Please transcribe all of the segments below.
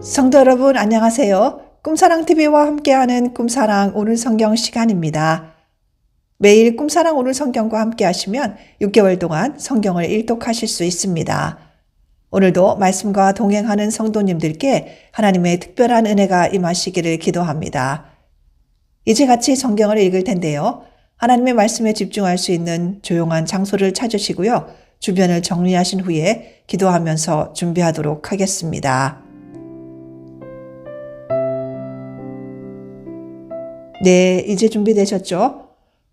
성도 여러분 안녕하세요. 꿈사랑TV와 함께하는 꿈사랑 오늘 성경 시간입니다. 매일 꿈사랑 오늘 성경과 함께 하시면 6개월 동안 성경을 일독하실 수 있습니다. 오늘도 말씀과 동행하는 성도님들께 하나님의 특별한 은혜가 임하시기를 기도합니다. 이제 같이 성경을 읽을 텐데요. 하나님의 말씀에 집중할 수 있는 조용한 장소를 찾으시고요. 주변을 정리하신 후에 기도하면서 준비하도록 하겠습니다. 네, 이제 준비되셨죠?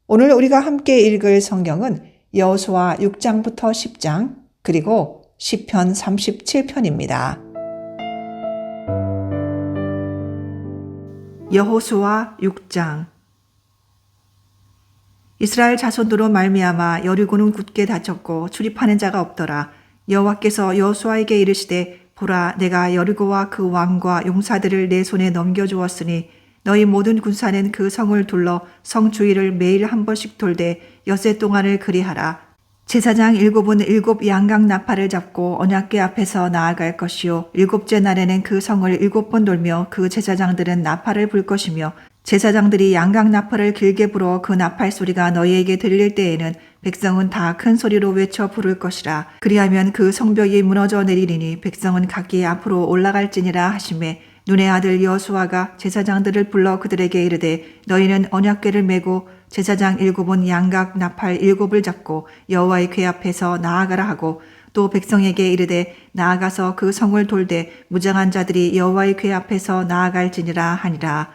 오늘 우리가 함께 읽을 성경은 여호수아 6장부터 10장 그리고 시편 37편입니다. 여호수아 6장 이스라엘 자손으로 말미암아 여리고는 굳게 닫혔고 출입하는 자가 없더라. 여호와께서 여호수아에게 이르시되 보라 내가 여리고와 그 왕과 용사들을 내 손에 넘겨주었으니 너희 모든 군사는 그 성을 둘러 성 주위를 매일 한 번씩 돌되 엿새 동안을 그리하라. 제사장 7은 7 양각 나팔을 잡고 언약궤 앞에서 나아갈 것이요 7째 날에는 그 성을 7번 돌며 그 제사장들은 나팔을 불 것이며 제사장들이 양각 나팔을 길게 불어 그 나팔 소리가 너희에게 들릴 때에는 백성은 다 큰 소리로 외쳐 부를 것이라. 그리하면 그 성벽이 무너져 내리리니 백성은 각기 앞으로 올라갈지니라 하시매 눈의 아들 여호수아가 제사장들을 불러 그들에게 이르되 너희는 언약궤를 메고 제사장 7은 양각 나팔 7을 잡고 여호와의 궤 앞에서 나아가라 하고 또 백성에게 이르되 나아가서 그 성을 돌되 무장한 자들이 여호와의 궤 앞에서 나아갈지니라 하니라.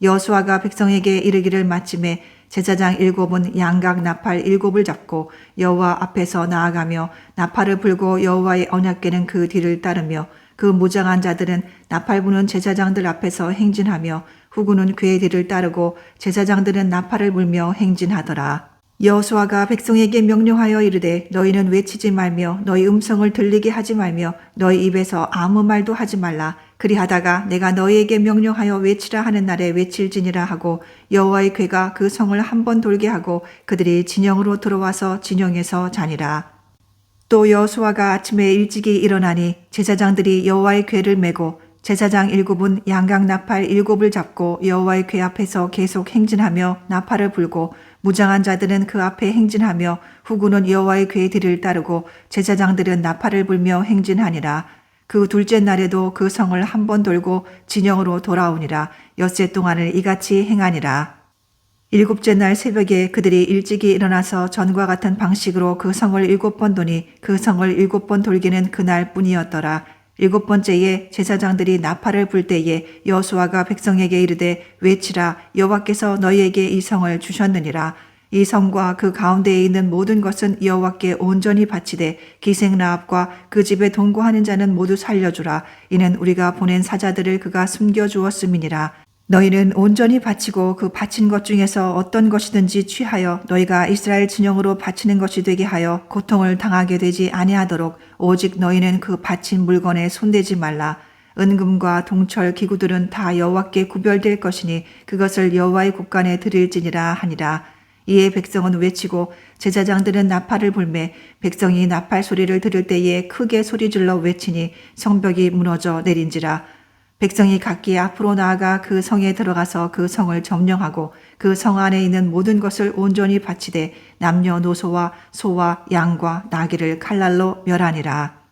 여호수아가 백성에게 이르기를 마침에 제사장 7은 양각 나팔 7을 잡고 여호와 앞에서 나아가며 나팔을 불고 여호와의 언약궤는 그 뒤를 따르며 그 무장한 자들은 나팔 부는 제사장들 앞에서 행진하며 후군은 그의 뒤를 따르고 제사장들은 나팔을 불며 행진하더라. 여호수아가 백성에게 명령하여 이르되 너희는 외치지 말며 너희 음성을 들리게 하지 말며 너희 입에서 아무 말도 하지 말라. 그리하다가 내가 너희에게 명령하여 외치라 하는 날에 외칠지니라 하고 여호와의 궤가 그 성을 한 번 돌게 하고 그들이 진영으로 들어와서 진영에서 자니라. 또 여호수아가 아침에 일찍이 일어나니 제사장들이 여호와의 궤를 메고 제사장 7은 양각 나팔 7을 잡고 여호와의 궤 앞에서 계속 행진하며 나팔을 불고 무장한 자들은 그 앞에 행진하며 후군은 여호와의 궤 뒤를 따르고 제사장들은 나팔을 불며 행진하니라. 그 둘째 날에도 그 성을 한 번 돌고 진영으로 돌아오니라. 엿새 동안을 이같이 행하니라. 7째 날 새벽에 그들이 일찍이 일어나서 전과 같은 방식으로 그 성을 7번 도니 그 성을 7번 돌기는 그날 뿐이었더라. 7번째에 제사장들이 나팔을 불 때에 여호수아가 백성에게 이르되 외치라. 여호와께서 너희에게 이 성을 주셨느니라. 이 성과 그 가운데에 있는 모든 것은 여호와께 온전히 바치되 기생라합과 그 집에 동거하는 자는 모두 살려주라. 이는 우리가 보낸 사자들을 그가 숨겨주었음이니라. 너희는 온전히 바치고 그 바친 것 중에서 어떤 것이든지 취하여 너희가 이스라엘 진영으로 바치는 것이 되게 하여 고통을 당하게 되지 아니하도록 오직 너희는 그 바친 물건에 손대지 말라. 은금과 동철 기구들은 다 여호와께 구별될 것이니 그것을 여호와의 곳간에 드릴지니라 하니라. 이에 백성은 외치고 제사장들은 나팔을 불매 백성이 나팔 소리를 들을 때에 크게 소리질러 외치니 성벽이 무너져 내린지라. 백성이 각기 앞으로 나아가 그 성에 들어가서 그 성을 점령하고 그 성 안에 있는 모든 것을 온전히 바치되 남녀노소와 소와 양과 나귀를 칼날로 멸하니라.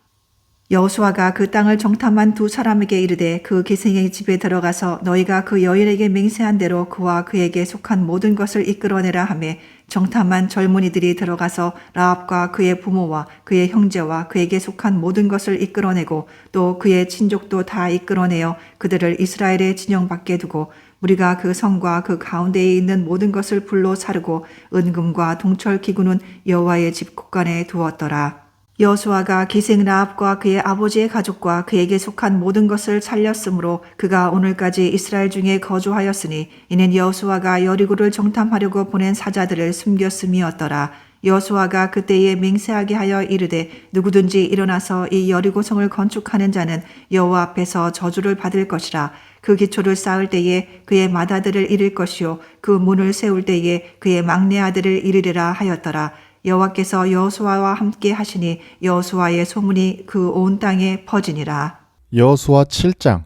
여호수아가 그 땅을 정탐한 두 사람에게 이르되 그 기생의 집에 들어가서 너희가 그 여인에게 맹세한 대로 그와 그에게 속한 모든 것을 이끌어내라 하매 정탐한 젊은이들이 들어가서 라합과 그의 부모와 그의 형제와 그에게 속한 모든 것을 이끌어내고 또 그의 친족도 다 이끌어내어 그들을 이스라엘의 진영 밖에 두고 우리가 그 성과 그 가운데에 있는 모든 것을 불로 사르고 은금과 동철 기구는 여호와의 집 곳간에 두었더라. 여호수아가 기생 라합과 그의 아버지의 가족과 그에게 속한 모든 것을 살렸으므로 그가 오늘까지 이스라엘 중에 거주하였으니 이는 여호수아가 여리고를 정탐하려고 보낸 사자들을 숨겼음이었더라. 여호수아가 그때에 맹세하게 하여 이르되 누구든지 일어나서 이 여리고성을 건축하는 자는 여호와 앞에서 저주를 받을 것이라. 그 기초를 쌓을 때에 그의 맏아들을 이를 것이요 그 문을 세울 때에 그의 막내 아들을 이르리라 하였더라. 여호와께서 여호수아와 함께 하시니 여호수아의 소문이 그 온 땅에 퍼지니라. 여호수아 7장.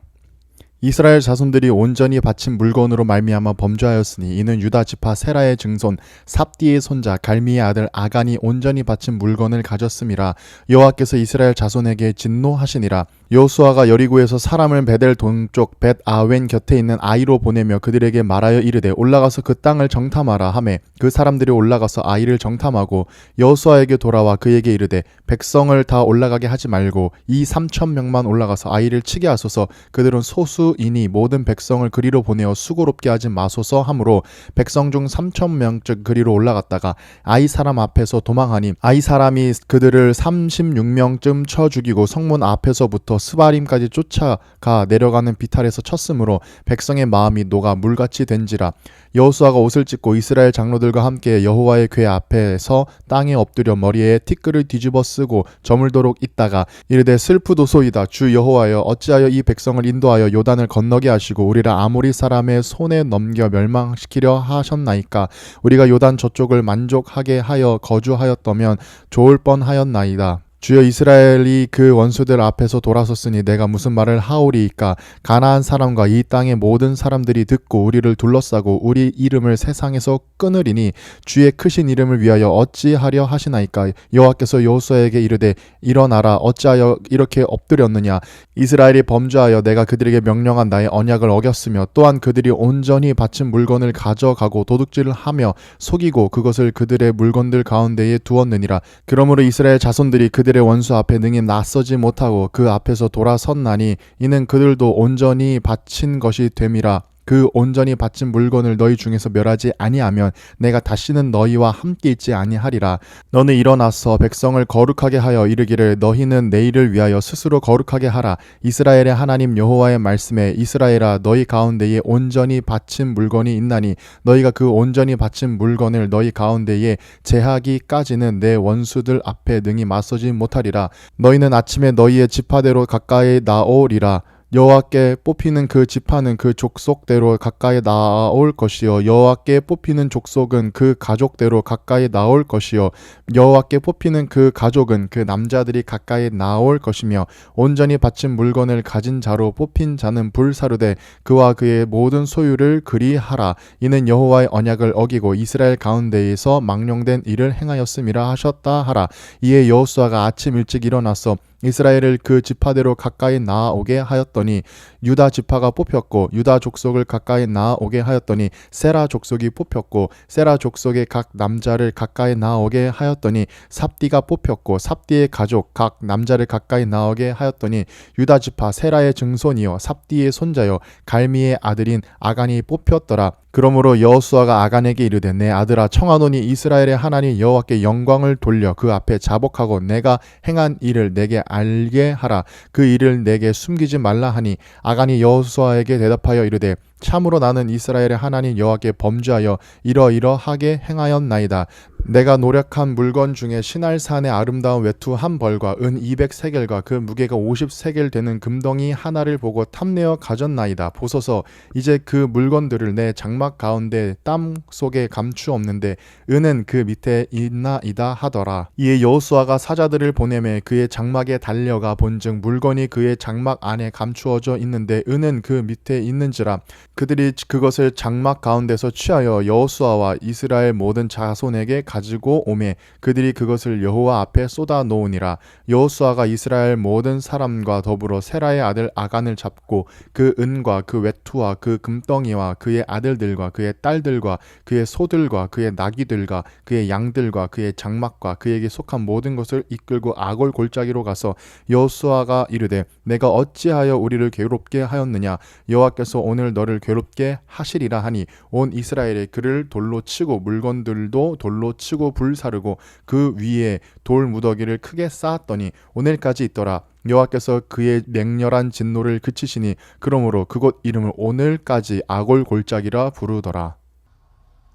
이스라엘 자손들이 온전히 바친 물건으로 말미암아 범죄하였으니 이는 유다 지파 세라의 증손 삽디의 손자 갈미의 아들 아간이 온전히 바친 물건을 가졌음이라. 여호와께서 이스라엘 자손에게 진노하시니라. 여호수아가 여리고에서 사람을 베델 동쪽 벳 아웬 곁에 있는 아이로 보내며 그들에게 말하여 이르되 올라가서 그 땅을 정탐하라 하매 그 사람들이 올라가서 아이를 정탐하고 여호수아에게 돌아와 그에게 이르되 백성을 다 올라가게 하지 말고 이 3,000명만 올라가서 아이를 치게 하소서. 그들은 소수이니 모든 백성을 그리로 보내어 수고롭게 하지 마소서 하므로 백성 중 3,000명쯤 그리로 올라갔다가 아이 사람 앞에서 도망하니 아이 사람이 그들을 36명쯤 쳐 죽이고 성문 앞에서부터 스바림까지 쫓아가 내려가는 비탈에서 쳤으므로 백성의 마음이 녹아 물같이 된지라. 여호수아가 옷을 찢고 이스라엘 장로들과 함께 여호와의 궤 앞에서 땅에 엎드려 머리에 티끌을 뒤집어 쓰고 저물도록 있다가 이르되 슬프도소이다. 주 여호와여 어찌하여 이 백성을 인도하여 요단을 건너게 하시고 우리를 아모리 사람의 손에 넘겨 멸망시키려 하셨나이까. 우리가 요단 저쪽을 만족하게 하여 거주하였다면 좋을 뻔하였나이다. 주여 이스라엘이 그 원수들 앞에서 돌아섰으니 내가 무슨 말을 하오리이까. 가나안 사람과 이 땅의 모든 사람들이 듣고 우리를 둘러싸고 우리 이름을 세상에서 끊으리니 주의 크신 이름을 위하여 어찌하려 하시나이까. 여호와께서 여호수아에게 이르되 일어나라. 어찌하여 이렇게 엎드렸느냐. 이스라엘이 범죄하여 내가 그들에게 명령한 나의 언약을 어겼으며 또한 그들이 온전히 바친 물건을 가져가고 도둑질을 하며 속이고 그것을 그들의 물건들 가운데에 두었느니라. 그러므로 이스라엘 자손들이 그들의 원수 앞에 능히 나서지 못하고 그 앞에서 돌아섰나니 이는 그들도 온전히 바친 것이 됨이라. 그 온전히 바친 물건을 너희 중에서 멸하지 아니하면 내가 다시는 너희와 함께 있지 아니하리라. 너는 일어나서 백성을 거룩하게 하여 이르기를 너희는 내일을 위하여 스스로 거룩하게 하라. 이스라엘의 하나님 여호와의 말씀에 이스라엘아 너희 가운데에 온전히 바친 물건이 있나니 너희가 그 온전히 바친 물건을 너희 가운데에 제하기까지는 내 원수들 앞에 능히 맞서지 못하리라. 너희는 아침에 너희의 지파대로 가까이 나오리라. 여호와께 뽑히는 그 지파는 그 족속대로 가까이 나올 것이요 여호와께 뽑히는 족속은 그 가족대로 가까이 나올 것이요 여호와께 뽑히는 그 가족은 그 남자들이 가까이 나올 것이며 온전히 바친 물건을 가진 자로 뽑힌 자는 불사르되 그와 그의 모든 소유를 그리하라. 이는 여호와의 언약을 어기고 이스라엘 가운데에서 망령된 일을 행하였음이라 하셨다 하라. 이에 여호수아가 아침 일찍 일어나서 이스라엘을 그 지파대로 가까이 나아오게 하였더니 유다 지파가 뽑혔고 유다 족속을 가까이 나아오게 하였더니 세라 족속이 뽑혔고 세라 족속의 각 남자를 가까이 나아오게 하였더니 삽디가 뽑혔고 삽디의 가족 각 남자를 가까이 나오게 하였더니 유다 지파 세라의 증손이요 삽디의 손자요 갈미의 아들인 아간이 뽑혔더라. 그러므로 여호수아가 아간에게 이르되 내 아들아 청하노니 이스라엘의 하나님 여호와께 영광을 돌려 그 앞에 자복하고 내가 행한 일을 내게 알게 하라. 그 일을 내게 숨기지 말라 하니 아간이 여호수아에게 대답하여 이르되 참으로 나는 이스라엘의 하나님 여호와께 범죄하여 이러이러하게 행하였나이다. 내가 노력한 물건 중에 시날산의 아름다운 외투 한 벌과 은 200세겔과 그 무게가 50세겔 되는 금덩이 하나를 보고 탐내어 가졌나이다. 보소서 이제 그 물건들을 내 장막 가운데 땀 속에 감추었는데 은은 그 밑에 있나이다 하더라. 이에 여호수아가 사자들을 보내매 그의 장막에 달려가 본즉 물건이 그의 장막 안에 감추어져 있는데 은은 그 밑에 있는지라. 그들이 그것을 장막 가운데서 취하여 여호수아와 이스라엘 모든 자손에게 가지고 오매 그들이 그것을 여호와 앞에 쏟아 놓으니라. 여호수아가 이스라엘 모든 사람과 더불어 세라의 아들 아간을 잡고 그 은과 그 외투와 그 금덩이와 그의 아들들과 그의 딸들과 그의 소들과 그의 나귀들과 그의 양들과 그의 장막과 그에게 속한 모든 것을 이끌고 아골 골짜기로 가서 여호수아가 이르되 내가 어찌하여 우리를 괴롭게 하였느냐. 여호와께서 오늘 너를 괴롭게 하시리라 하니 온 이스라엘이 그를 돌로 치고 물건들도 돌로 치고 불사르고 그 위에 돌 무더기를 크게 쌓았더니 오늘까지 있더라. 여호와께서 그의 맹렬한 진노를 그치시니 그러므로 그곳 이름을 오늘까지 아골 골짜기라 부르더라.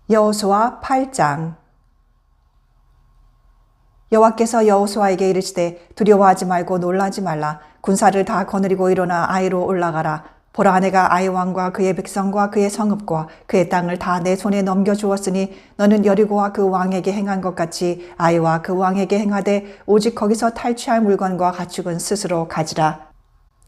여호수아 8장. 여호와께서 여호수아에게 이르시되 두려워하지 말고 놀라지 말라. 군사를 다 거느리고 일어나 아이로 올라가라. 보라 내가 아이 왕과 그의 백성과 그의 성읍과 그의 땅을 다 내 손에 넘겨주었으니 너는 여리고와 그 왕에게 행한 것 같이 아이와 그 왕에게 행하되 오직 거기서 탈취할 물건과 가축은 스스로 가지라.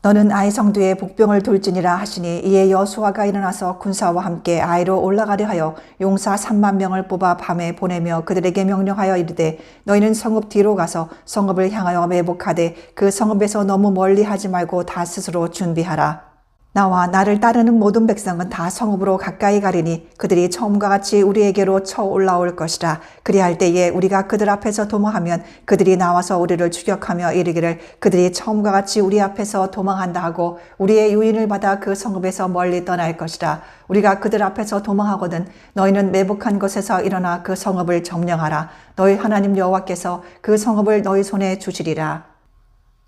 너는 아이 성뒤에 복병을 둘지니라 하시니 이에 여호수아가 일어나서 군사와 함께 아이로 올라가려 하여 용사 3만 명을 뽑아 밤에 보내며 그들에게 명령하여 이르되 너희는 성읍 뒤로 가서 성읍을 향하여 매복하되 그 성읍에서 너무 멀리 하지 말고 다 스스로 준비하라. 나와 나를 따르는 모든 백성은 다 성읍으로 가까이 가리니 그들이 처음과 같이 우리에게로 쳐 올라올 것이라. 그리할 때에 우리가 그들 앞에서 도망하면 그들이 나와서 우리를 추격하며 이르기를 그들이 처음과 같이 우리 앞에서 도망한다 하고 우리의 유인을 받아 그 성읍에서 멀리 떠날 것이라. 우리가 그들 앞에서 도망하거든 너희는 매복한 곳에서 일어나 그 성읍을 점령하라. 너희 하나님 여호와께서 그 성읍을 너희 손에 주시리라.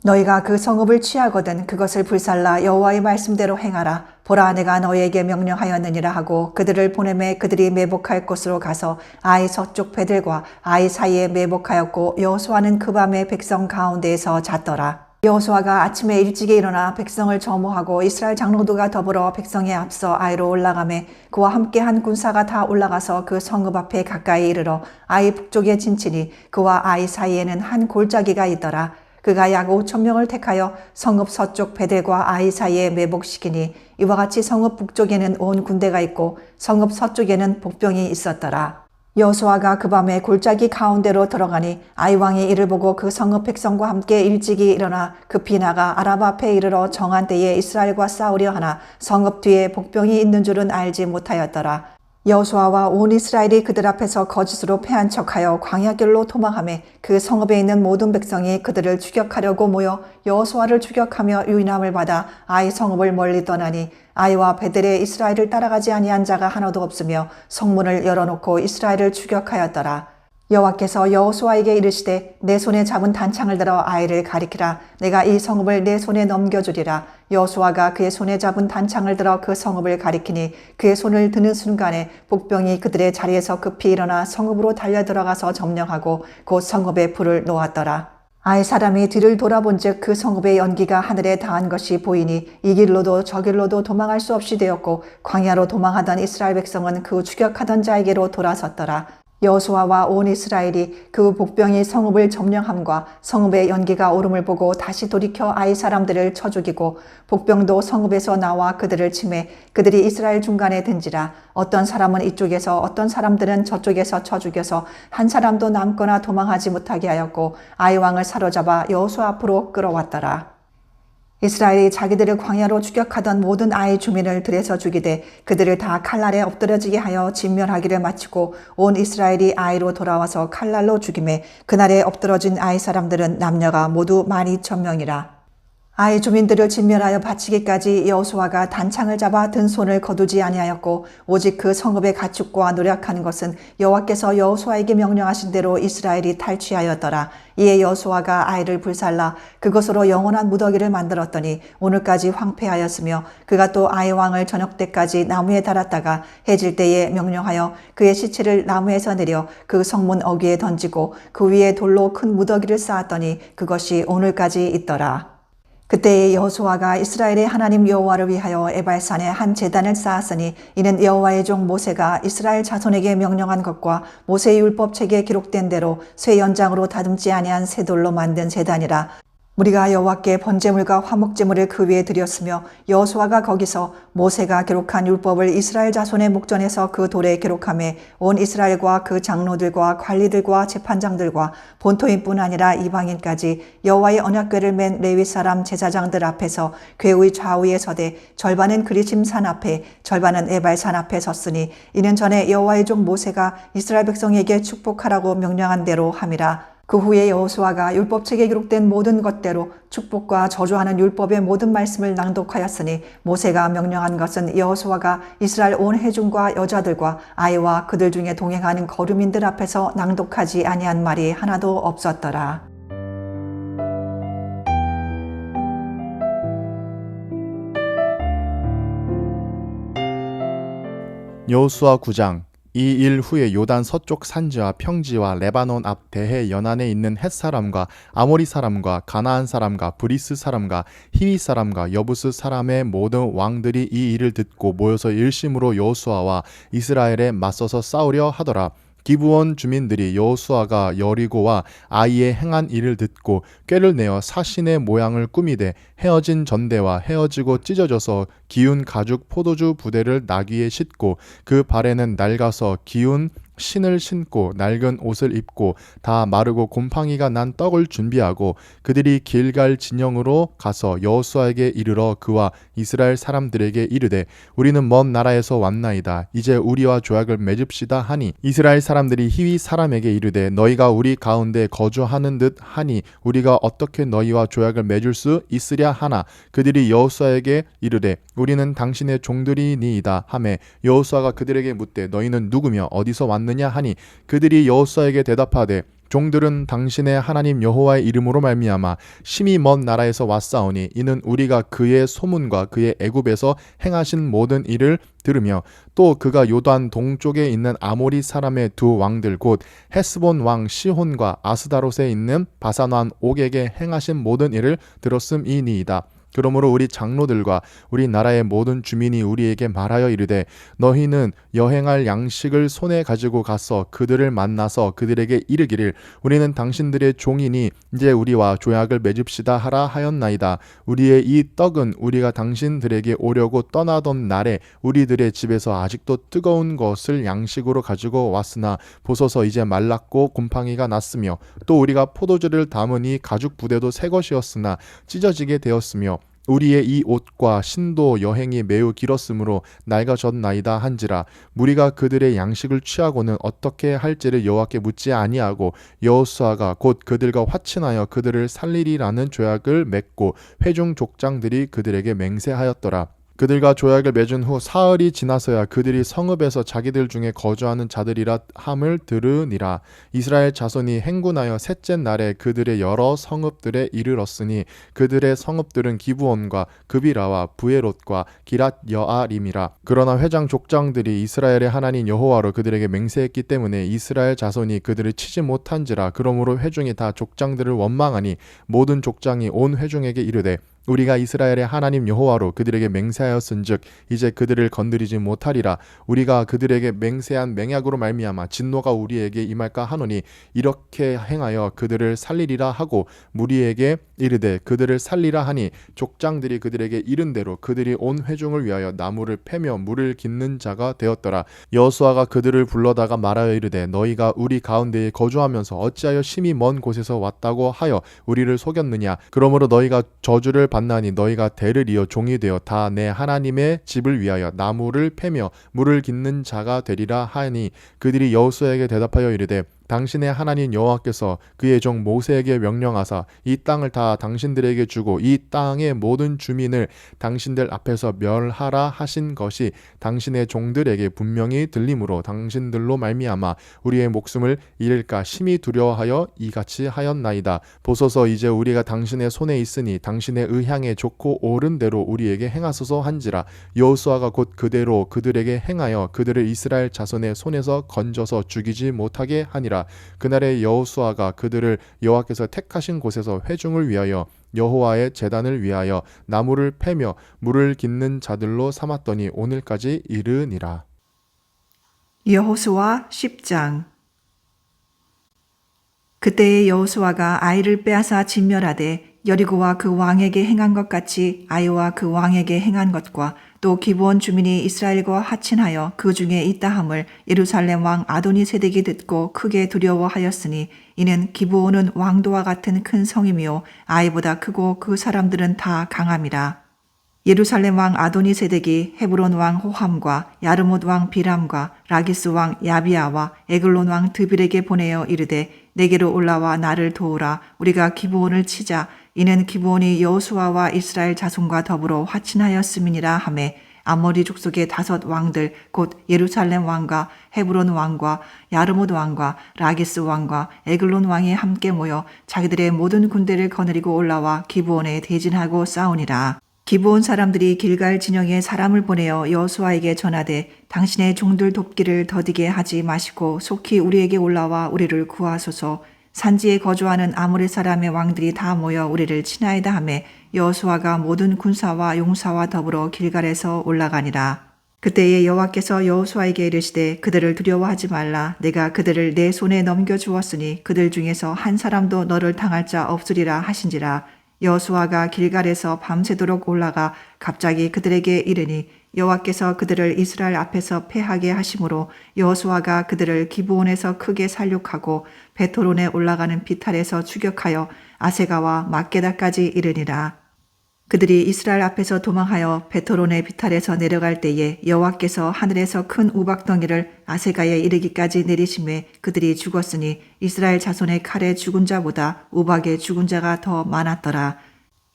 너희가 그 성읍을 취하거든 그것을 불살라 여호와의 말씀대로 행하라. 보라 내가 너희에게 명령하였느니라 하고 그들을 보내매 그들이 매복할 곳으로 가서 아이 서쪽 배들과 아이 사이에 매복하였고 여호수아는 그 밤에 백성 가운데에서 잤더라. 여호수아가 아침에 일찍이 일어나 백성을 점호하고 이스라엘 장로들과 더불어 백성에 앞서 아이로 올라가매 그와 함께한 군사가 다 올라가서 그 성읍 앞에 가까이 이르러 아이 북쪽에 진치니 그와 아이 사이에는 한 골짜기가 있더라. 그가 약 5천 명을 택하여 성읍 서쪽 베델과 아이 사이에 매복시키니 이와 같이 성읍 북쪽에는 온 군대가 있고 성읍 서쪽에는 복병이 있었더라. 여호수아가 그 밤에 골짜기 가운데로 들어가니 아이 왕이 이를 보고 그 성읍 백성과 함께 일찍이 일어나 급히 나가 아라바 앞에 이르러 정한 때에 이스라엘과 싸우려 하나 성읍 뒤에 복병이 있는 줄은 알지 못하였더라. 여호수아와 온 이스라엘이 그들 앞에서 거짓으로 패한 척하여 광야길로 도망하매 그 성읍에 있는 모든 백성이 그들을 추격하려고 모여 여호수아를 추격하며 유인함을 받아 아이 성읍을 멀리 떠나니 아이와 베델에 이스라엘을 따라가지 아니한 자가 하나도 없으며 성문을 열어놓고 이스라엘을 추격하였더라. 여호와께서 여호수아에게 이르시되 내 손에 잡은 단창을 들어 아이를 가리키라. 내가 이 성읍을 내 손에 넘겨주리라. 여호수아가 그의 손에 잡은 단창을 들어 그 성읍을 가리키니 그의 손을 드는 순간에 복병이 그들의 자리에서 급히 일어나 성읍으로 달려들어가서 점령하고 곧 성읍에 불을 놓았더라. 아이 사람이 뒤를 돌아본즉 그 성읍의 연기가 하늘에 닿은 것이 보이니 이 길로도 저 길로도 도망할 수 없이 되었고 광야로 도망하던 이스라엘 백성은 그 추격하던 자에게로 돌아섰더라. 여호수아와 온 이스라엘이 그 복병이 성읍을 점령함과 성읍의 연기가 오름을 보고 다시 돌이켜 아이 사람들을 쳐 죽이고 복병도 성읍에서 나와 그들을 치매 그들이 이스라엘 중간에 든지라. 어떤 사람은 이쪽에서 어떤 사람들은 저쪽에서 쳐 죽여서 한 사람도 남거나 도망하지 못하게 하였고 아이 왕을 사로잡아 여호수아 앞으로 끌어왔더라. 이스라엘이 자기들을 광야로 추격하던 모든 아이 주민을 들에서 죽이되 그들을 다 칼날에 엎드려지게 하여 진멸하기를 마치고 온 이스라엘이 아이로 돌아와서 칼날로 죽임에 그날에 엎드러진 아이 사람들은 남녀가 모두 12,000명이라. 아이 주민들을 진멸하여 바치기까지 여호수아가 단창을 잡아 든 손을 거두지 아니하였고 오직 그 성읍의 가축과 노력한 것은 여호와께서 여호수아에게 명령하신 대로 이스라엘이 탈취하였더라. 이에 여호수아가 아이를 불살라 그것으로 영원한 무더기를 만들었더니 오늘까지 황폐하였으며 그가 또 아이 왕을 저녁 때까지 나무에 달았다가 해질 때에 명령하여 그의 시체를 나무에서 내려 그 성문 어귀에 던지고 그 위에 돌로 큰 무더기를 쌓았더니 그것이 오늘까지 있더라. 그때에 여호수아가 이스라엘의 하나님 여호와를 위하여 에발산에 한 제단을 쌓았으니 이는 여호와의 종 모세가 이스라엘 자손에게 명령한 것과 모세의 율법책에 기록된 대로 쇠 연장으로 다듬지 아니한 새 돌로 만든 제단이라. 우리가 여호와께 번제물과 화목제물을 그 위에 드렸으며 여호수아가 거기서 모세가 기록한 율법을 이스라엘 자손의 목전에서 그 돌에 기록하며 온 이스라엘과 그 장로들과 관리들과 재판장들과 본토인뿐 아니라 이방인까지 여호와의 언약궤를 맨 레위 사람 제사장들 앞에서 궤의 좌우에 서되 절반은 그리심산 앞에 절반은 에발산 앞에 섰으니 이는 전에 여호와의 종 모세가 이스라엘 백성에게 축복하라고 명령한 대로 함이라. 그 후에 여호수아가 율법책에 기록된 모든 것대로 축복과 저주하는 율법의 모든 말씀을 낭독하였으니 모세가 명령한 것은 여호수아가 이스라엘 온 회중과 여자들과 아이와 그들 중에 동행하는 거류민들 앞에서 낭독하지 아니한 말이 하나도 없었더라. 여호수아 9장. 이 일 후에 요단 서쪽 산지와 평지와 레바논 앞 대해 연안에 있는 헷 사람과 아모리 사람과 가나안 사람과 브리스 사람과 히위 사람과 여부스 사람의 모든 왕들이 이 일을 듣고 모여서 일심으로 여호수아와 이스라엘에 맞서서 싸우려 하더라. 기브온 주민들이 여호수아가 여리고와 아이에 행한 일을 듣고 꾀를 내어 사신의 모양을 꾸미되 헤어진 전대와 헤어지고 찢어져서 기운 가죽 포도주 부대를 나귀에 싣고 그 발에는 낡아서 기운 신을 신고 낡은 옷을 입고 다 마르고 곰팡이가 난 떡을 준비하고 그들이 길갈 진영으로 가서 여호수아에게 이르러 그와 이스라엘 사람들에게 이르되 우리는 먼 나라에서 왔나이다. 이제 우리와 조약을 맺읍시다 하니 이스라엘 사람들이 히위 사람에게 이르되 너희가 우리 가운데 거주하는 듯 하니 우리가 어떻게 너희와 조약을 맺을 수 있으랴 하나 그들이 여호수아에게 이르되 우리는 당신의 종들이니이다 하매 여호수아가 그들에게 묻되 너희는 누구며 어디서 왔느냐 하니 그들이 여호수아에게 대답하되 종들은 당신의 하나님 여호와의 이름으로 말미암아 심히 먼 나라에서 왔사오니 이는 우리가 그의 소문과 그의 애굽에서 행하신 모든 일을 들으며 또 그가 요단 동쪽에 있는 아모리 사람의 두 왕들 곧 헤스본 왕 시혼과 아스다롯에 있는 바산 왕 옥에게 행하신 모든 일을 들었음이니이다. 그러므로 우리 장로들과 우리 나라의 모든 주민이 우리에게 말하여 이르되 너희는 여행할 양식을 손에 가지고 가서 그들을 만나서 그들에게 이르기를 우리는 당신들의 종이니 이제 우리와 조약을 맺읍시다 하라 하였나이다. 우리의 이 떡은 우리가 당신들에게 오려고 떠나던 날에 우리들의 집에서 아직도 뜨거운 것을 양식으로 가지고 왔으나 보소서 이제 말랐고 곰팡이가 났으며 또 우리가 포도주를 담은 이 가죽 부대도 새 것이었으나 찢어지게 되었으며 우리의 이 옷과 신도 여행이 매우 길었으므로 낡아졌나이다 한지라 무리가 그들의 양식을 취하고는 어떻게 할지를 여호와께 묻지 아니하고 여호수아가 곧 그들과 화친하여 그들을 살리리라는 조약을 맺고 회중 족장들이 그들에게 맹세하였더라. 그들과 조약을 맺은 후 사흘이 지나서야 그들이 성읍에서 자기들 중에 거주하는 자들이라 함을 들으니라. 이스라엘 자손이 행군하여 셋째 날에 그들의 여러 성읍들에 이르렀으니 그들의 성읍들은 기브온과 그비라와 부에롯과 기랏 여아림이라. 그러나 회장 족장들이 이스라엘의 하나님 여호와로 그들에게 맹세했기 때문에 이스라엘 자손이 그들을 치지 못한지라. 그러므로 회중이 다 족장들을 원망하니 모든 족장이 온 회중에게 이르되 우리가 이스라엘의 하나님 여호와로 그들에게 맹세하였은즉 이제 그들을 건드리지 못하리라. 우리가 그들에게 맹세한 맹약으로 말미암아 진노가 우리에게 임할까 하노니 이렇게 행하여 그들을 살리리라 하고 무리에게 이르되 그들을 살리라 하니 족장들이 그들에게 이른 대로 그들이 온 회중을 위하여 나무를 패며 물을 깃는 자가 되었더라. 여호수아가 그들을 불러다가 말하여 이르되 너희가 우리 가운데에 거주하면서 어찌하여 심히 먼 곳에서 왔다고 하여 우리를 속였느냐. 그러므로 너희가 저주를 받나니 너희가 대를 이어 종이 되어 다 내 하나님의 집을 위하여 나무를 패며 물을 깃는 자가 되리라 하니 그들이 여호수아에게 대답하여 이르되 당신의 하나님 여호와께서 그의 종 모세에게 명령하사 이 땅을 다 당신들에게 주고 이 땅의 모든 주민을 당신들 앞에서 멸하라 하신 것이 당신의 종들에게 분명히 들림으로 당신들로 말미암아 우리의 목숨을 잃을까 심히 두려워하여 이같이 하였나이다. 보소서 이제 우리가 당신의 손에 있으니 당신의 의향에 좋고 옳은 대로 우리에게 행하소서 한지라. 여호수아가 곧 그대로 그들에게 행하여 그들을 이스라엘 자손의 손에서 건져서 죽이지 못하게 하니라. 그날에 여호수아가 그들을 여호와께서 택하신 곳에서 회중을 위하여 여호와의 제단을 위하여 나무를 패며 물을 깃는 자들로 삼았더니 오늘까지 이르니라. 여호수아 10장. 그때에 여호수아가 아이를 빼앗아 진멸하되 여리고와 그 왕에게 행한 것 같이 아이와 그 왕에게 행한 것과 또 기브온 주민이 이스라엘과 하친하여 그 중에 있다함을 예루살렘 왕 아도니세덱이 듣고 크게 두려워하였으니 이는 기브온은 왕도와 같은 큰 성이며 아이보다 크고 그 사람들은 다 강함이라. 예루살렘 왕 아도니세덱이 헤브론 왕 호함과 야르못 왕 비람과 라기스 왕 야비아와 에글론 왕 드빌에게 보내어 이르되 내게로 올라와 나를 도우라. 우리가 기브온을 치자. 이는 기브온이 여호수아와 이스라엘 자손과 더불어 화친하였음이니라 하매 아모리 족속의 5 왕들 곧 예루살렘 왕과 헤브론 왕과 야르못 왕과 라기스 왕과 에글론 왕이 함께 모여 자기들의 모든 군대를 거느리고 올라와 기브온에 대진하고 싸우니라. 기브온 사람들이 길갈 진영에 사람을 보내어 여호수아에게 전하되 당신의 종들 돕기를 더디게 하지 마시고 속히 우리에게 올라와 우리를 구하소서. 산지에 거주하는 아모리 사람의 왕들이 다 모여 우리를 치나이다 하매 여호수아가 모든 군사와 용사와 더불어 길갈에서 올라가니라. 그때에 여호와께서 여호수아에게 이르시되 그들을 두려워하지 말라. 내가 그들을 내 손에 넘겨 주었으니 그들 중에서 한 사람도 너를 당할 자 없으리라 하신지라. 여호수아가 길갈에서 밤새도록 올라가 갑자기 그들에게 이르니 여호와께서 그들을 이스라엘 앞에서 패하게 하심으로 여호수아가 그들을 기브온에서 크게 살육하고 베토론에 올라가는 비탈에서 추격하여 아세가와 막게다까지 이르니라. 그들이 이스라엘 앞에서 도망하여 베토론의 비탈에서 내려갈 때에 여호와께서 하늘에서 큰 우박덩이를 아세가에 이르기까지 내리심에 그들이 죽었으니 이스라엘 자손의 칼에 죽은 자보다 우박에 죽은 자가 더 많았더라.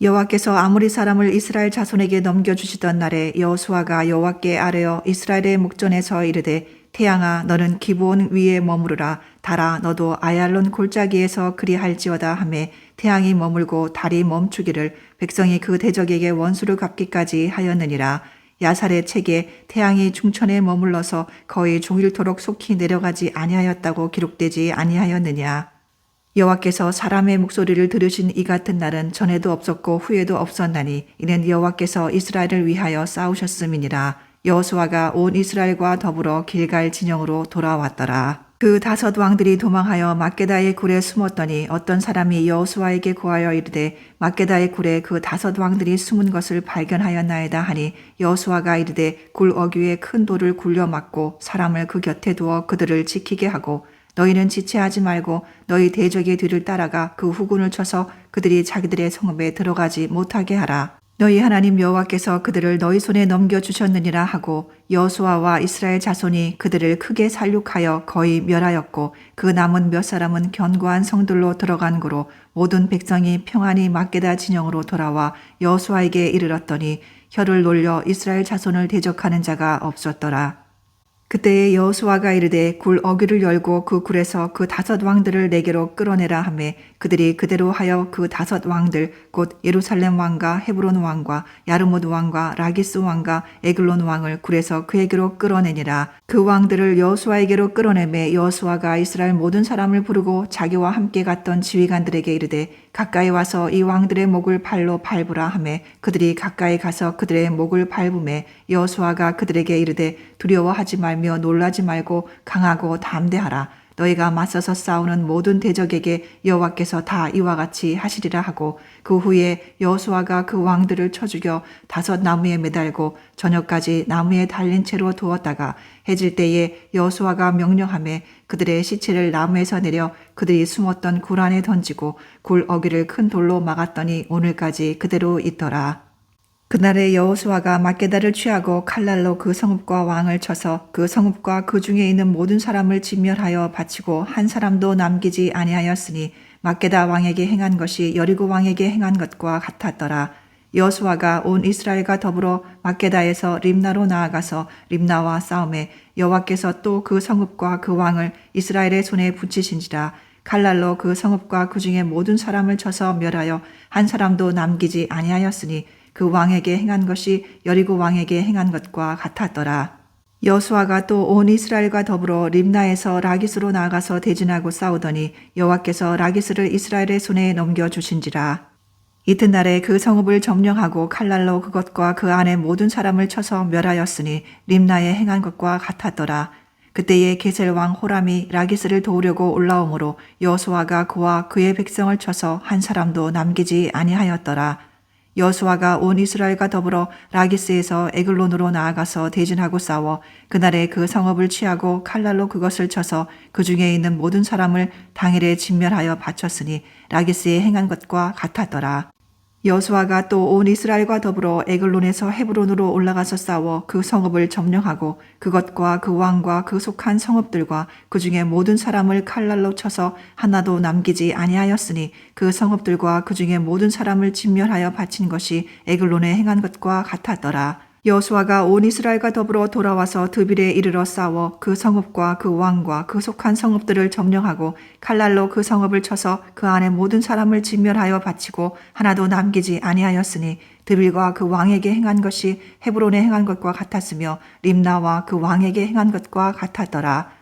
여호와께서 아모리 사람을 이스라엘 자손에게 넘겨주시던 날에 여호수아가 여호와께 아뢰어 이스라엘의 목전에서 이르되 태양아 너는 기브온 위에 머무르라. 달아 너도 아얄론 골짜기에서 그리할지어다 하매 태양이 머물고 달이 멈추기를 백성이 그 대적에게 원수를 갚기까지 하였느니라. 야살의 책에 태양이 중천에 머물러서 거의 종일토록 속히 내려가지 아니하였다고 기록되지 아니하였느냐. 여호와께서 사람의 목소리를 들으신 이 같은 날은 전에도 없었고 후에도 없었나니 이는 여호와께서 이스라엘을 위하여 싸우셨음이니라. 여호수아가 온 이스라엘과 더불어 길갈 진영으로 돌아왔더라. 그 5 왕들이 도망하여 막게다의 굴에 숨었더니 어떤 사람이 여호수아에게 구하여 이르되 막게다의 굴에 그 5 왕들이 숨은 것을 발견하였나이다 하니 여호수아가 이르되 굴 어귀에 큰 돌을 굴려 막고 사람을 그 곁에 두어 그들을 지키게 하고 너희는 지체하지 말고 너희 대적의 뒤를 따라가 그 후군을 쳐서 그들이 자기들의 성읍에 들어가지 못하게 하라. 너희 하나님 여호와께서 그들을 너희 손에 넘겨주셨느니라 하고 여호수아와 이스라엘 자손이 그들을 크게 살육하여 거의 멸하였고 그 남은 몇 사람은 견고한 성들로 들어간 고로 모든 백성이 평안히 막게다 진영으로 돌아와 여호수아에게 이르렀더니 혀를 놀려 이스라엘 자손을 대적하는 자가 없었더라. 그때에 여호수아가 이르되 굴 어귀를 열고 그 굴에서 그 5 왕들을 내게로 끌어내라 하매 그들이 그대로 하여 그 5 왕들 곧 예루살렘 왕과 헤브론 왕과 야르못 왕과 라기스 왕과 에글론 왕을 굴에서 그에게로 끌어내니라. 그 왕들을 여호수아에게로 끌어내매 여호수아가 이스라엘 모든 사람을 부르고 자기와 함께 갔던 지휘관들에게 이르되 가까이 와서 이 왕들의 목을 발로 밟으라 하매 그들이 가까이 가서 그들의 목을 밟음에 여호수아가 그들에게 이르되 두려워하지 말며 놀라지 말고 강하고 담대하라. 너희가 맞서서 싸우는 모든 대적에게 여호와께서 다 이와 같이 하시리라 하고 그 후에 여호수아가 그 왕들을 쳐 죽여 5 나무에 매달고 저녁까지 나무에 달린 채로 두었다가 해질 때에 여호수아가 명령하매 그들의 시체를 나무에서 내려 그들이 숨었던 굴 안에 던지고 굴 어귀를 큰 돌로 막았더니 오늘까지 그대로 있더라. 그날에 여호수아가 막게다를 취하고 칼날로 그 성읍과 왕을 쳐서 그 성읍과 그 중에 있는 모든 사람을 진멸하여 바치고 한 사람도 남기지 아니하였으니 막게다 왕에게 행한 것이 여리고 왕에게 행한 것과 같았더라. 여호수아가 온 이스라엘과 더불어 막게다에서 림나로 나아가서 림나와 싸움에 여호와께서 또 그 성읍과 그 왕을 이스라엘의 손에 붙이신지라. 칼날로 그 성읍과 그 중에 모든 사람을 쳐서 멸하여 한 사람도 남기지 아니하였으니 그 왕에게 행한 것이 여리고 왕에게 행한 것과 같았더라. 여호수아가 또 온 이스라엘과 더불어 림나에서 라기스로 나아가서 대진하고 싸우더니 여호와께서 라기스를 이스라엘의 손에 넘겨주신지라. 이튿날에 그 성읍을 점령하고 칼날로 그것과 그 안에 모든 사람을 쳐서 멸하였으니 림나에 행한 것과 같았더라. 그때에 게셀 왕 호람이 라기스를 도우려고 올라오므로 여호수아가 그와 그의 백성을 쳐서 한 사람도 남기지 아니하였더라. 여호수아가 온 이스라엘과 더불어 라기스에서 에글론으로 나아가서 대진하고 싸워 그날에 그 성읍을 취하고 칼날로 그것을 쳐서 그 중에 있는 모든 사람을 당일에 진멸하여 바쳤으니 라기스에 행한 것과 같았더라. 여호수아가 또 온 이스라엘과 더불어 에글론에서 헤브론으로 올라가서 싸워 그 성읍을 점령하고 그것과 그 왕과 그 속한 성읍들과 그 중에 모든 사람을 칼날로 쳐서 하나도 남기지 아니하였으니 그 성읍들과 그 중에 모든 사람을 진멸하여 바친 것이 에글론에 행한 것과 같았더라. 여호수아가 온 이스라엘과 더불어 돌아와서 드빌에 이르러 싸워 그 성읍과 그 왕과 그 속한 성읍들을 점령하고 칼날로 그 성읍을 쳐서 그 안에 모든 사람을 진멸하여 바치고 하나도 남기지 아니하였으니 드빌과 그 왕에게 행한 것이 헤브론에 행한 것과 같았으며 림나와 그 왕에게 행한 것과 같았더라.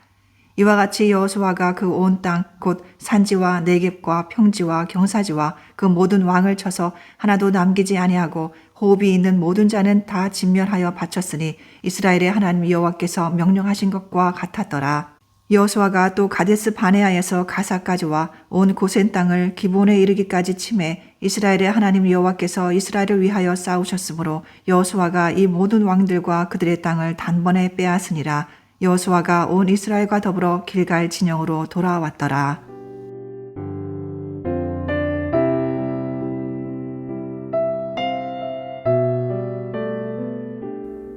이와 같이 여호수아가 그 온 땅 곧 산지와 네겝과 평지와 경사지와 그 모든 왕을 쳐서 하나도 남기지 아니하고 호흡이 있는 모든 자는 다 진멸하여 바쳤으니 이스라엘의 하나님 여호와께서 명령하신 것과 같았더라. 여호수아가 또 가데스 바네아에서 가사까지와 온 고센 땅을 기본에 이르기까지 치매 이스라엘의 하나님 여호와께서 이스라엘을 위하여 싸우셨으므로 여호수아가 이 모든 왕들과 그들의 땅을 단번에 빼앗으니라. 여호수아가 온 이스라엘과 더불어 길갈 진영으로 돌아왔더라.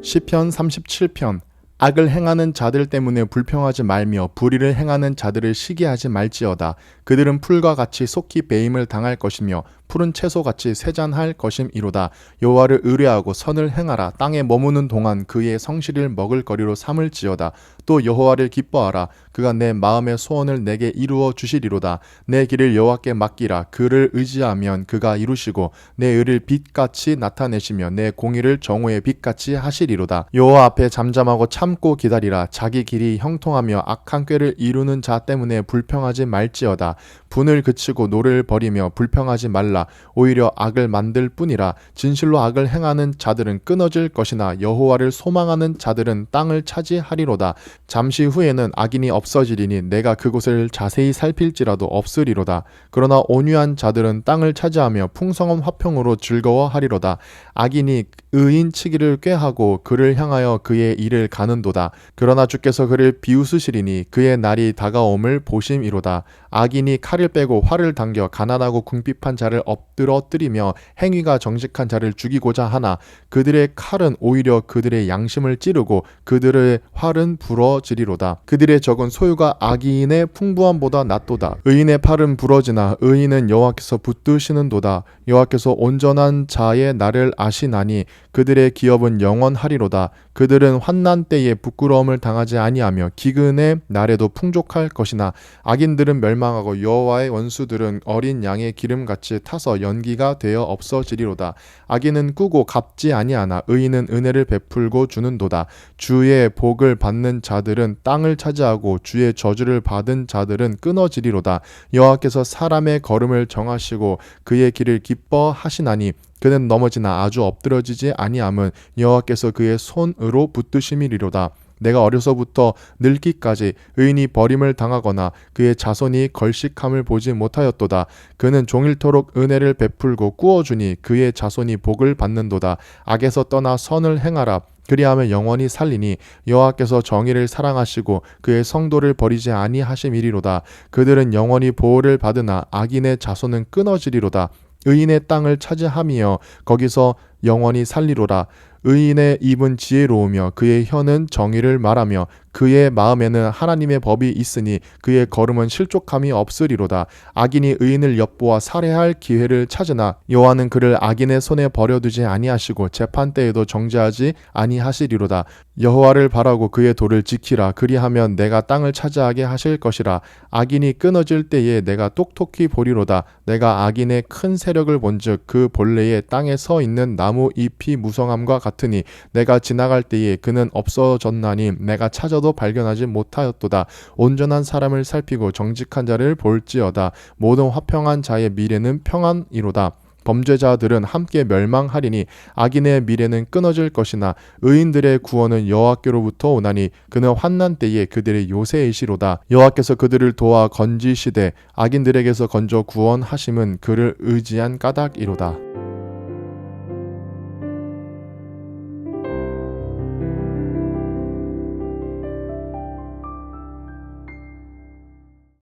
시편 37편. 악을 행하는 자들 때문에 불평하지 말며 불의를 행하는 자들을 시기하지 말지어다. 그들은 풀과 같이 속히 배임을 당할 것이며 푸른 채소같이 세잔할 것임이로다. 여호와를 의뢰하고 선을 행하라. 땅에 머무는 동안 그의 성실을 먹을거리로 삼을지어다. 또 여호와를 기뻐하라. 그가 내 마음의 소원을 내게 이루어 주시리로다. 내 길을 여호와께 맡기라. 그를 의지하면 그가 이루시고 내 의를 빛같이 나타내시며 내 공의를 정오의 빛같이 하시리로다. 여호와 앞에 잠잠하고 참고 기다리라. 자기 길이 형통하며 악한 꾀를 이루는 자 때문에 불평하지 말지어다. 분을 그치고 노를 버리며 불평하지 말라. 오히려 악을 만들 뿐이라. 진실로 악을 행하는 자들은 끊어질 것이나 여호와를 소망하는 자들은 땅을 차지하리로다. 잠시 후에는 악인이 없어지리니 내가 그곳을 자세히 살필지라도 없으리로다. 그러나 온유한 자들은 땅을 차지하며 풍성한 화평으로 즐거워하리로다. 악인이 의인 치기를 꾀하고 그를 향하여 그의 일을 가는도다. 그러나 주께서 그를 비웃으시리니 그의 날이 다가옴을 보심이로다. 악인이 칼을 빼고 활을 당겨 가난하고 궁핍한 자를 엎드러뜨리며 행위가 정직한 자를 죽이고자 하나 그들의 칼은 오히려 그들의 양심을 찌르고 그들의 활은 부러지리로다. 그들의 적은 소유가 악인의 풍부함보다 낫도다. 의인의 팔은 부러지나 의인은 여호와께서 붙드시는도다. 여호와께서 온전한 자의 날을 아시나니 그들의 기업은 영원하리로다. 그들은 환난 때에 부끄러움을 당하지 아니하며 기근의 날에도 풍족할 것이나 악인들은 멸망하고 여호와의 원수들은 어린 양의 기름같이 타서 연기가 되어 없어지리로다. 악인은 꾸고 갚지 아니하나 의인은 은혜를 베풀고 주는도다. 주의 복을 받는 자들은 땅을 차지하고 주의 저주를 받은 자들은 끊어지리로다. 여호와께서 사람의 걸음을 정하시고 그의 길을 기뻐하시나니 그는 넘어지나 아주 엎드러지지 아니함은 여호와께서 그의 손으로 붙드심이리로다. 내가 어려서부터 늙기까지 의인이 버림을 당하거나 그의 자손이 걸식함을 보지 못하였도다. 그는 종일토록 은혜를 베풀고 꾸어주니 그의 자손이 복을 받는도다. 악에서 떠나 선을 행하라. 그리하면 영원히 살리니 여호와께서 정의를 사랑하시고 그의 성도를 버리지 아니하심이리로다. 그들은 영원히 보호를 받으나 악인의 자손은 끊어지리로다. 의인의 땅을 차지하며 거기서 영원히 살리로라. 의인의 입은 지혜로우며 그의 혀는 정의를 말하며 그의 마음에는 하나님의 법이 있으니 그의 걸음은 실족함이 없으리로다. 악인이 의인을 엿보아 살해할 기회를 찾으나 여호와는 그를 악인의 손에 버려두지 아니하시고 재판 때에도 정죄하지 아니하시리로다. 여호와를 바라고 그의 도를 지키라. 그리하면 내가 땅을 차지하게 하실 것이라. 악인이 끊어질 때에 내가 똑똑히 보리로다. 내가 악인의 큰 세력을 본즉 그 본래에 땅에 서 있는 나무 잎이 무성함과 같으니 내가 지나갈 때에 그는 없어졌나니 내가 찾아도 발견하지 못하였도다. 온전한 사람을 살피고 정직한 자를 볼지어다. 모든 화평한 자의 미래는 평안이로다. 범죄자들은 함께 멸망하리니 악인의 미래는 끊어질 것이나 의인들의 구원은 여호와께로부터 오나니 그는 환난 때에 그들의 요새이시로다. 여호와께서 그들을 도와 건지시되 악인들에게서 건져 구원하심은 그를 의지한 까닭이로다.